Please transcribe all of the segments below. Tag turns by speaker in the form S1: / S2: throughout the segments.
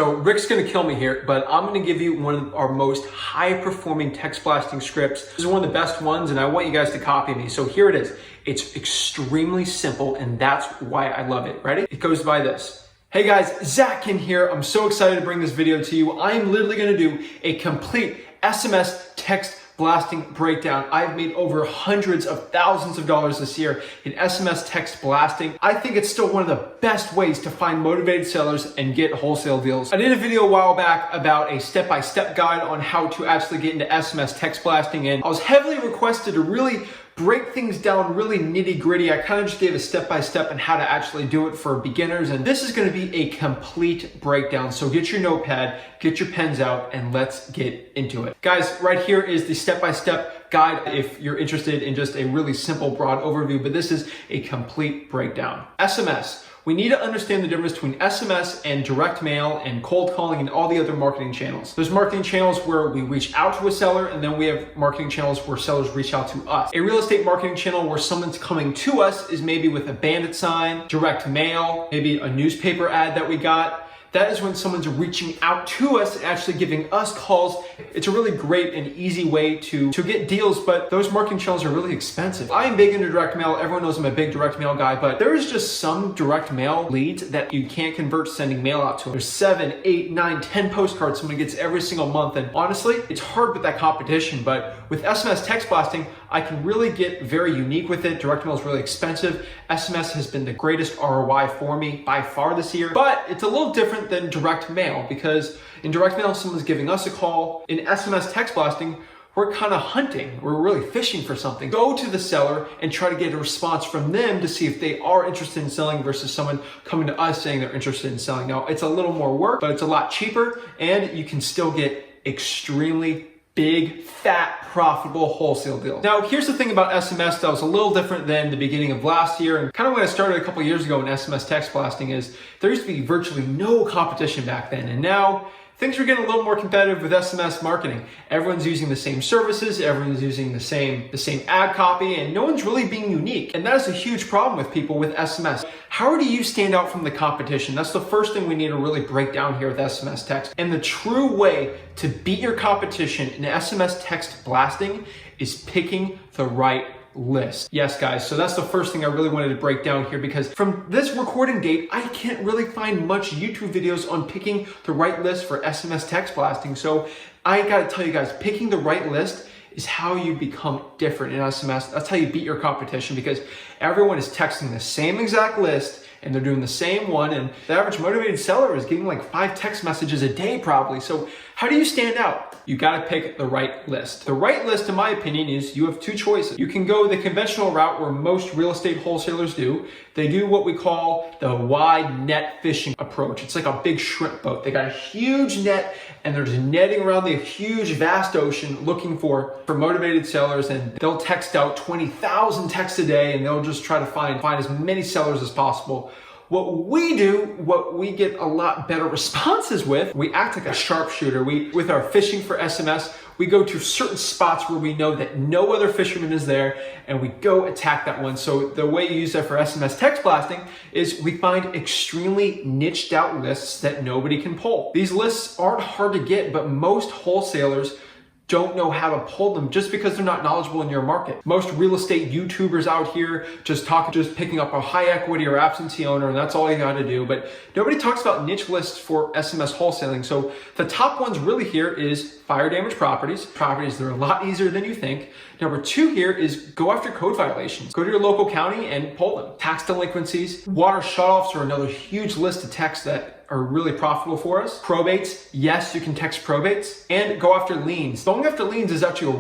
S1: So Rick's gonna kill me here, but I'm gonna give you one of our most high performing text blasting scripts. This is one of the best ones and I want you guys to copy me. So here it is. It's extremely simple and that's why I love it. Ready? It goes by this. Hey guys, Ginn here. I'm so excited to bring this video to you. I'm literally gonna do a complete SMS text blasting breakdown. I've made over hundreds of thousands of dollars this year in SMS text blasting. I think it's still one of the best ways to find motivated sellers and get wholesale deals. I did a video a while back about a step-by-step guide on how to actually get into SMS text blasting, and I was heavily requested to really break things down really nitty gritty. I kind of just gave a step-by-step on how to actually do it for beginners, and this is going to be a complete breakdown. So get your notepad, get your pens out, and let's get into it. Guys, right here is the step-by-step guide if you're interested in just a really simple, broad overview, but this is a complete breakdown. SMS. We need to understand the difference between SMS and direct mail and cold calling and all the other marketing channels. There's marketing channels where we reach out to a seller, and then we have marketing channels where sellers reach out to us. A real estate marketing channel where someone's coming to us is maybe with a bandit sign, direct mail, maybe a newspaper ad that we got. That is when someone's reaching out to us and actually giving us calls. It's a really great and easy way to get deals, but those marketing channels are really expensive. I am big into direct mail. Everyone knows I'm a big direct mail guy, but there is just some direct mail leads that you can't convert sending mail out to them. There's 7, 8, 9, 10 postcards someone gets every single month, and honestly, it's hard with that competition, but with SMS text blasting, I can really get very unique with it. Direct mail is really expensive. SMS has been the greatest ROI for me by far this year, but it's a little different than direct mail because in direct mail, someone's giving us a call. In SMS text blasting, we're kind of hunting. We're really fishing for something. Go to the seller and try to get a response from them to see if they are interested in selling versus someone coming to us saying they're interested in selling. Now, it's a little more work, but it's a lot cheaper and you can still get extremely big, fat, profitable wholesale deals. Now, here's the thing about SMS that was a little different than the beginning of last year, and kind of when I started a couple years ago in SMS text blasting is there used to be virtually no competition back then, and now things are getting a little more competitive with SMS marketing. Everyone's using the same services, everyone's using the same ad copy, and no one's really being unique. And that is a huge problem with people with SMS. How do you stand out from the competition? That's the first thing we need to really break down here with SMS text. And the true way to beat your competition in SMS text blasting is picking the right list. Yes, guys, so that's the first thing I really wanted to break down here, because from this recording date, I can't really find much YouTube videos on picking the right list for SMS text blasting. So I gotta tell you guys, picking the right list is how you become different in SMS. That's how you beat your competition, because everyone is texting the same exact list and they're doing the same one, and the average motivated seller is getting like 5 text messages a day probably. So how do you stand out? You gotta pick the right list. The right list, in my opinion, is you have 2 choices. You can go the conventional route where most real estate wholesalers do. They do what we call the wide net fishing approach. It's like a big shrimp boat. They got a huge net and they're just netting around the huge vast ocean looking for motivated sellers, and they'll text out 20,000 texts a day and they'll just try to find as many sellers as possible. What we do, what we get a lot better responses with, we act like a sharpshooter. With our fishing for SMS, we go to certain spots where we know that no other fisherman is there, and we go attack that one. So the way you use that for SMS text blasting is we find extremely niched out lists that nobody can pull. These lists aren't hard to get, but most wholesalers don't know how to pull them just because they're not knowledgeable in your market. Most real estate YouTubers out here just picking up a high equity or absentee owner, and that's all you gotta do. But nobody talks about niche lists for SMS wholesaling. So the top ones really here is fire damage properties. They're a lot easier than you think. Number 2 here is go after code violations. Go to your local county and pull them. Tax delinquencies, water shutoffs are another huge list of texts that are really profitable for us. Probates, yes, you can text probates. And go after liens. Going after liens is actually a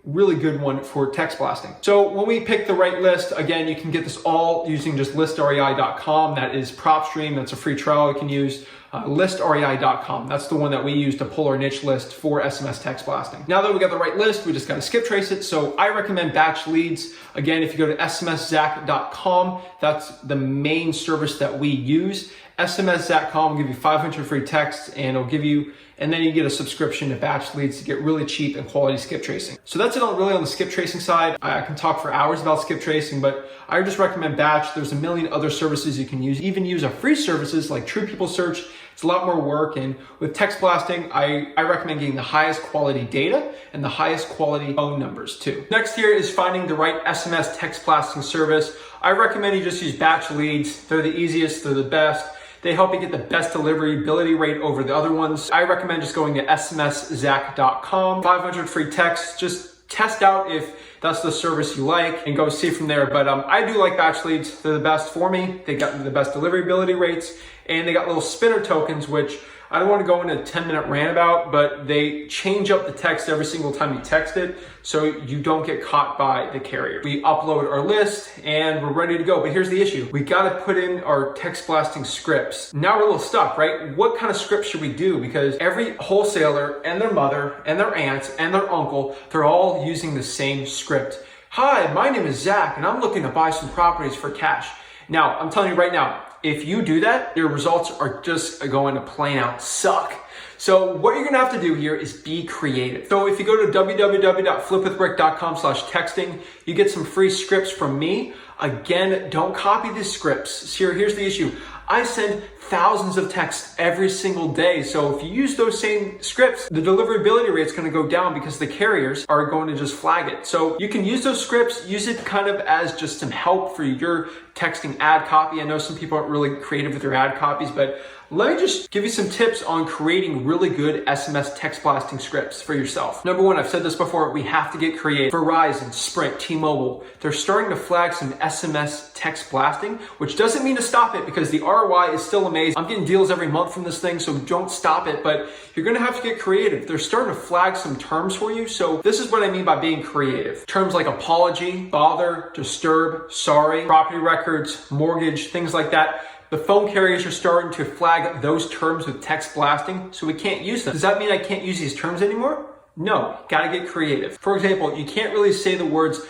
S1: really good one for text blasting. So when we pick the right list, again, you can get this all using just listrei.com. That is PropStream. That's a free trial you can use. Listrei.com. That's the one that we use to pull our niche list for SMS text blasting. Now that we got the right list, we just got to skip trace it. So I recommend batch leads. Again, if you go to smszach.com, that's the main service that we use. SMS.com will give you 500 free texts, and it'll give you, and then you get a subscription to batch leads to get really cheap and quality skip tracing. So that's it really on the skip tracing side. I can talk for hours about skip tracing, but I just recommend batch. There's a million other services you can use. Even use our free services like True People Search It's a lot more work, and with text blasting, I recommend getting the highest quality data and the highest quality phone numbers too. Next here is finding the right SMS text blasting service. I recommend you just use batch leads. They're the easiest, they're the best. They help you get the best deliverability rate over the other ones. I recommend just going to smszach.com, 500 free texts. Just test out if that's the service you like and go see from there. But I do like batch leads. They're the best for me. They got the best deliverability rates, and they got little spinner tokens, which I don't want to go into a 10-minute rant about, but they change up the text every single time you text it so you don't get caught by the carrier. We upload our list and we're ready to go. But here's the issue. We got to put in our text blasting scripts. Now we're a little stuck, right? What kind of script should we do? Because every wholesaler and their mother and their aunt and their uncle, they're all using the same script. Hi, my name is Zach and I'm looking to buy some properties for cash. Now, I'm telling you right now, if you do that, your results are just going to plain out suck. So what you're gonna have to do here is be creative. So if you go to www.flipwithrick.com/texting, you get some free scripts from me. Again, don't copy these scripts. Here's the issue. I send thousands of texts every single day. So if you use those same scripts, the deliverability rate is going to go down because the carriers are going to just flag it. So you can use those scripts, use it kind of as just some help for your texting ad copy. I know some people aren't really creative with their ad copies, but let me just give you some tips on creating really good SMS text blasting scripts for yourself. Number one, I've said this before, we have to get creative. Verizon, Sprint, T-Mobile, they're starting to flag some SMS text blasting, which doesn't mean to stop it because the ROI is still amazing. I'm getting deals every month from this thing, so don't stop it, but you're gonna have to get creative. They're starting to flag some terms for you. So this is what I mean by being creative. Terms like apology, bother, disturb, sorry, property records, mortgage, things like that. The phone carriers are starting to flag those terms with text blasting, so we can't use them. Does that mean I can't use these terms anymore? No, gotta get creative. For example, you can't really say the words,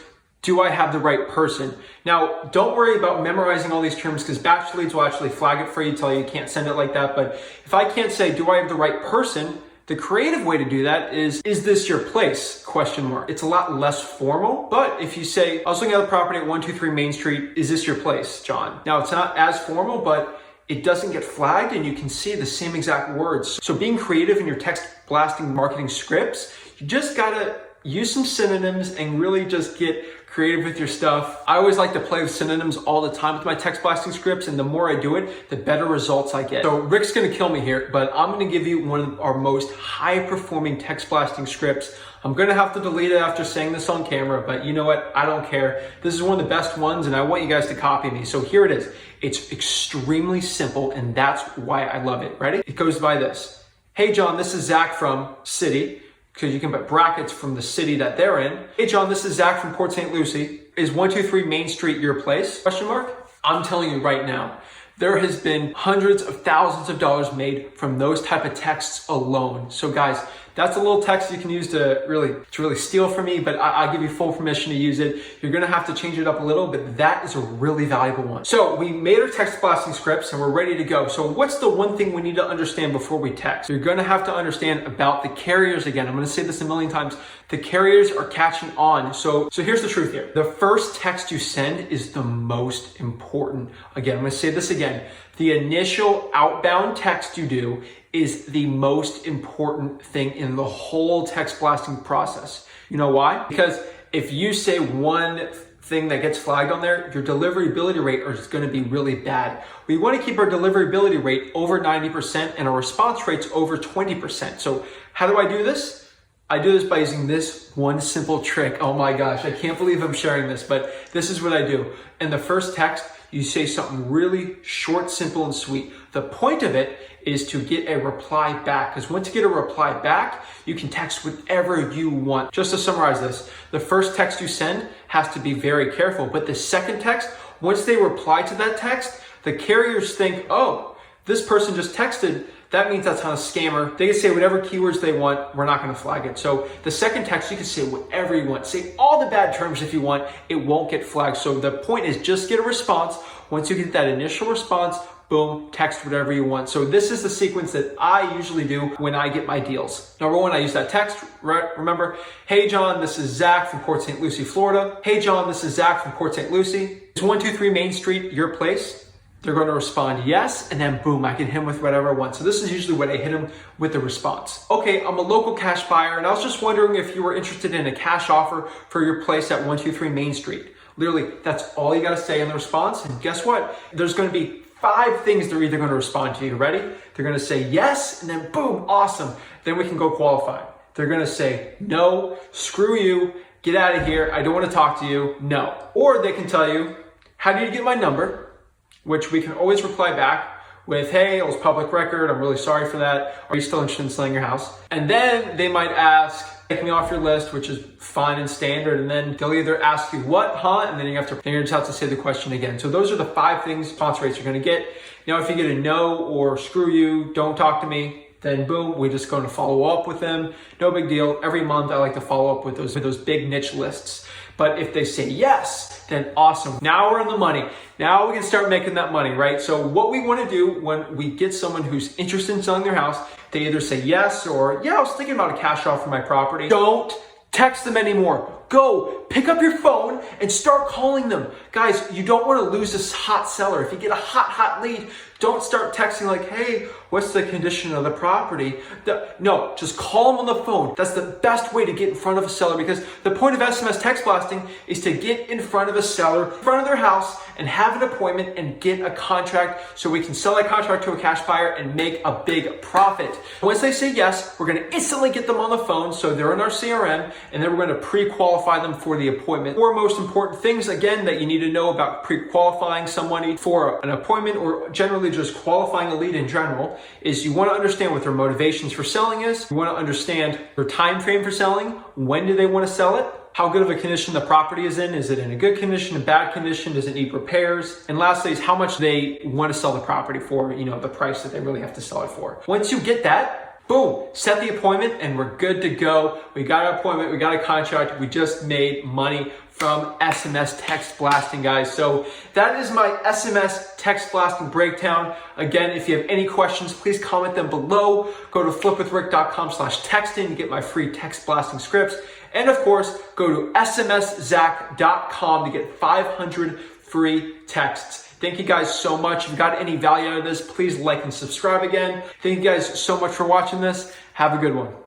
S1: do I have the right person? Now, don't worry about memorizing all these terms because batch leads will actually flag it for you, tell you you can't send it like that. But if I can't say, do I have the right person? The creative way to do that is this your place? Question mark. It's a lot less formal, but if you say, I was looking at the property at 123 Main Street, is this your place, John? Now, it's not as formal, but it doesn't get flagged and you can see the same exact words. So being creative in your text blasting marketing scripts, you just gotta use some synonyms and really just get creative with your stuff. I always like to play with synonyms all the time with my text blasting scripts, and the more I do it, the better results I get. So Rick's gonna kill me here, but I'm gonna give you one of our most high performing text blasting scripts. I'm gonna have to delete it after saying this on camera, but you know what? I don't care. This is one of the best ones and I want you guys to copy me. So here it is. It's extremely simple and that's why I love it. Ready? It goes by this. Hey John, this is Zach from City, because you can put brackets from the city that they're in. Hey John, this is Zach from Port St. Lucie. Is 123 Main Street your place? Question mark? I'm telling you right now, there has been hundreds of thousands of dollars made from those type of texts alone. So guys, that's a little text you can use to really steal from me, but I give you full permission to use it. You're gonna have to change it up a little, but that is a really valuable one. So we made our text blasting scripts and we're ready to go. So what's the one thing we need to understand before we text? You're gonna have to understand about the carriers again. I'm gonna say this a million times. The carriers are catching on. So here's the truth here. The first text you send is the most important. Again, I'm gonna say this again. The initial outbound text you do is the most important thing in the whole text blasting process. You know why? Because if you say one thing that gets flagged on there, your deliverability rate is going to be really bad. We want to keep our deliverability rate over 90% and our response rates over 20%. So how do I do this? I do this by using this one simple trick. Oh my gosh, I can't believe I'm sharing this, but this is what I do. In the first text, you say something really short, simple, and sweet. The point of it is to get a reply back, because once you get a reply back, you can text whatever you want. Just to summarize this, the first text you send has to be very careful, but the second text, once they reply to that text, the carriers think, oh, this person just texted, that means that's not a scammer. They can say whatever keywords they want, we're not gonna flag it. So the second text, you can say whatever you want. Say all the bad terms if you want, it won't get flagged. So the point is just get a response. Once you get that initial response, boom, text whatever you want. So this is the sequence that I usually do when I get my deals. Number one, I use that text, right? Remember, hey John, this is Zach from Port St. Lucie, Florida. Hey John, this is Zach from Port St. Lucie. Is 123 Main Street your place? they're going to respond yes, and then boom, I can hit them with whatever I want. So this is usually what I hit them with the response. Okay, I'm a local cash buyer, and I was just wondering if you were interested in a cash offer for your place at 123 Main Street. Literally, that's all you got to say in the response. And guess what? There's going to be 5 things they're either going to respond to you. Ready? They're going to say yes, and then boom, awesome. Then we can go qualify. They're going to say no, screw you, get out of here, I don't want to talk to you, no. Or they can tell you, how did you get my number? Which we can always reply back with, hey, it was public record, I'm really sorry for that. Are you still interested in selling your house? And then they might ask, take me off your list, which is fine and standard. And then they'll either ask you what, huh? And then you just have to say the question again. So those are the 5 things response rates you're gonna get. Now, if you get a no or screw you, don't talk to me, then boom, we're just going to follow up with them. No big deal. Every month I like to follow up with those big niche lists. But if they say yes, then awesome. Now we're in the money. Now we can start making that money, right? So what we want to do when we get someone who's interested in selling their house, they either say yes or, yeah, I was thinking about a cash offer for my property. Don't text them anymore. Go pick up your phone and start calling them. Guys, you don't want to lose this hot seller. If you get a hot lead, don't start texting like, hey, what's the condition of the property? No, just call them on the phone. That's the best way to get in front of a seller, because the point of SMS text blasting is to get in front of a seller, in front of their house, and have an appointment and get a contract so we can sell that contract to a cash buyer and make a big profit. Once they say yes, we're going to instantly get them on the phone so they're in our CRM, and then we're going to pre-qualify them for the appointment. 4 most important things, again, that you need to know about pre-qualifying somebody for an appointment, or generally just qualifying a lead in general, is you want to understand what their motivations for selling is. You want to understand their time frame for selling. When do they want to sell it? How good of a condition the property is in. Is it in a good condition, a bad condition? Does it need repairs? And lastly is how much they want to sell the property for, the price that they really have to sell it for. Once you get that, boom, set the appointment and we're good to go. We got an appointment, we got a contract, we just made money from SMS Text Blasting, guys. So that is my SMS Text Blasting breakdown. Again, if you have any questions, please comment them below. Go to flipwithrick.com/texting to get my free text blasting scripts. And of course, go to smszach.com to get 500 free texts. Thank you guys so much. If you got any value out of this, please like and subscribe again. Thank you guys so much for watching this. Have a good one.